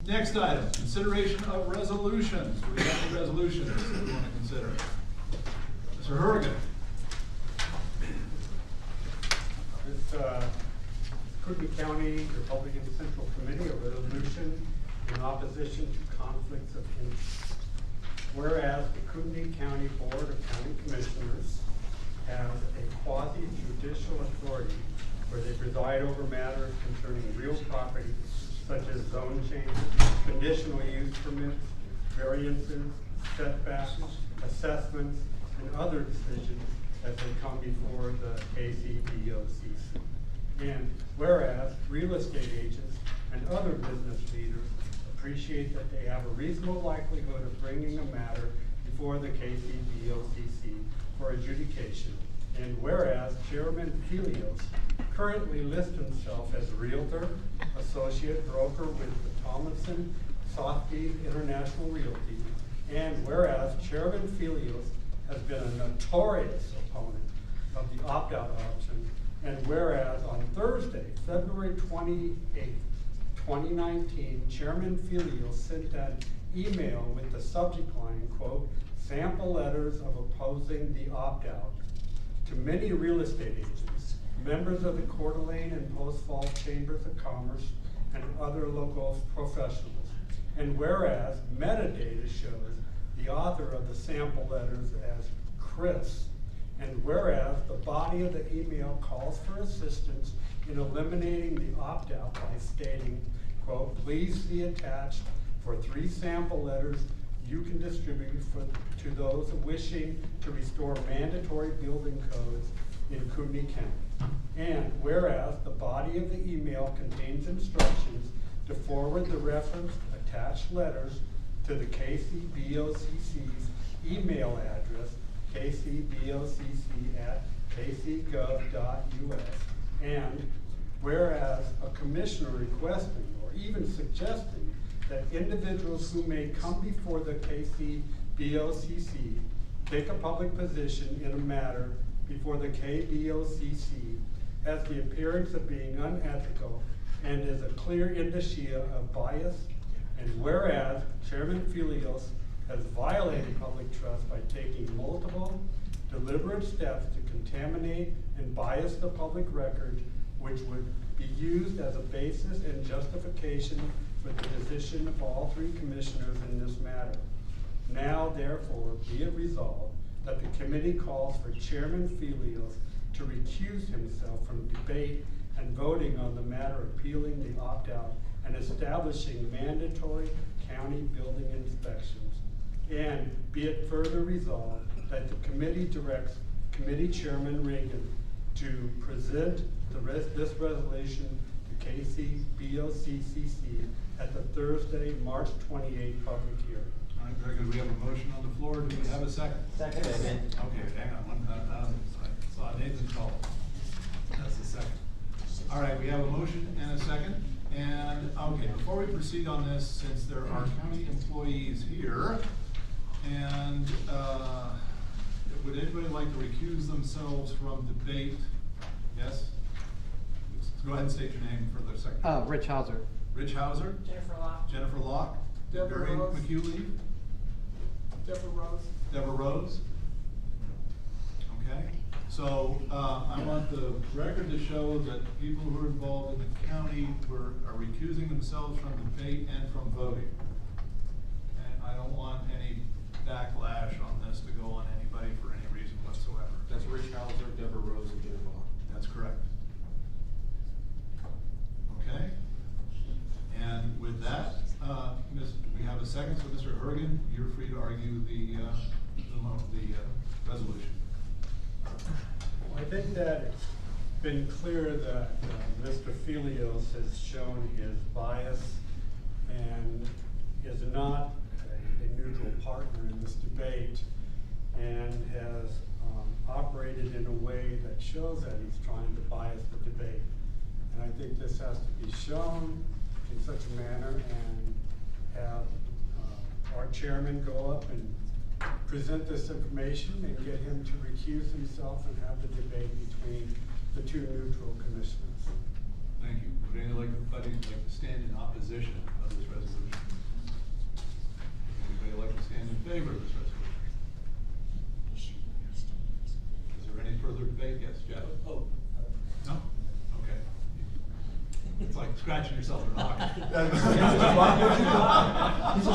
Next item, consideration of resolutions. We have the resolutions that we want to consider. Mr. Hurrigan. This Kootenai County Republican Central Committee, a resolution in opposition to conflicts of interest. Whereas the Kootenai County Board of County Commissioners has a quasi-judicial authority where they preside over matters concerning real property such as zone changes, conditional use permits, variances, setbacks, assessments, and other decisions as they come before the KCRCC. And whereas real estate agents and other business leaders appreciate that they have a reasonable likelihood of bringing a matter before the KCRCC for adjudication. And whereas Chairman Fillios currently lists himself as a realtor, associate broker with the Thomason Sotheby's International Realty. And whereas Chairman Fillios has been a notorious opponent of the opt-out option. And whereas on Thursday, February 28th, 2019, Chairman Fillios sent an email with the subject line, quote, sample letters of opposing the opt-out to many real estate agents, members of the Coeur d'Alene and Post Falls Chambers of Commerce, and other local professionals. And whereas metadata shows the author of the sample letters as Chris, and whereas the body of the email calls for assistance in eliminating the opt-out by stating, quote, please see attached for 3 sample letters you can distribute to those wishing to restore mandatory building codes in Kootenai County. And whereas the body of the email contains instructions to forward the referenced attached letters to the KCBOCC's email address, kcbocc@kcgov.us. And whereas a commissioner requesting or even suggesting that individuals who may come before the KCBOCC take a public position in a matter before the KBOCC has the appearance of being unethical and is a clear indicia of bias. And whereas Chairman Fillios has violated public trust by taking multiple deliberate steps to contaminate and bias the public record, which would be used as a basis and justification for the decision of all 3 commissioners in this matter. Now, therefore, be it resolved that the committee calls for Chairman Fillios to recuse himself from debate and voting on the matter appealing the opt-out and establishing mandatory county building inspections. And be it further resolved that the committee directs Committee Chairman Reagan to present this resolution to KCBOCCC at the Thursday, March 28th public hearing. All right, very good. We have a motion on the floor. Do we have a second? Second. Okay, hang on. I saw Nathan call. That's the second. All right, we have a motion and a second. And, okay, before we proceed on this, since there are county employees here, and would anybody like to recuse themselves from debate? Yes? Go ahead and state your name for the second. Rich Hauser. Rich Hauser? Jennifer Locke. Jennifer Locke? Deborah Barry Rose. McHughley? Deborah Rose. Deborah Rose? Okay, so I want the record to show that people who are involved in the county are recusing themselves from debate and from voting. And I don't want any backlash on this to go on anybody for any reason whatsoever. That's Rich Hauser, Deborah Rose, and Jennifer Locke. That's correct. Okay, and with that, we have a second, so Mr. Hurrigan, you're free to argue the resolution. Well, I think that it's been clear that Mr. Fillios has shown his bias and is not a neutral partner in this debate and has operated in a way that shows that he's trying to bias the debate. And I think this has to be shown in such a manner and have our chairman go up and present this information and get him to recuse himself and have the debate between the 2 neutral commissioners. Thank you. Would anybody like to stand in opposition of this resolution? scratching yourself in the back. He's a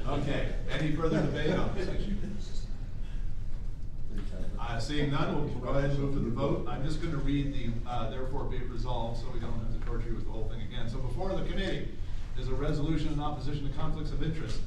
Okay, any further debate on this issue? Seeing none, we'll go ahead and move to the vote. I'm just gonna read the, therefore be it resolved, so we don't have to torture you with the whole thing again. So before the committee is a resolution in opposition to conflicts of interest.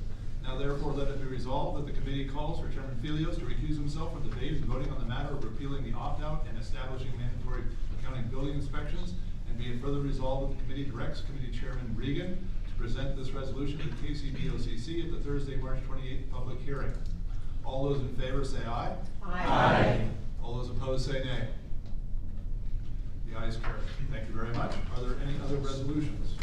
Now therefore let it be resolved that the committee calls for Chairman Fillios to recuse himself from debate and voting on the matter of repealing the opt-out and establishing mandatory county building inspections. And be it further resolved that the committee directs Committee Chairman Regan to present this resolution to KCRCC at the Thursday, March 28th public hearing. All those in favor say aye. Aye. All those opposed say nay. The ayes carry. Thank you very much. Are there any other resolutions?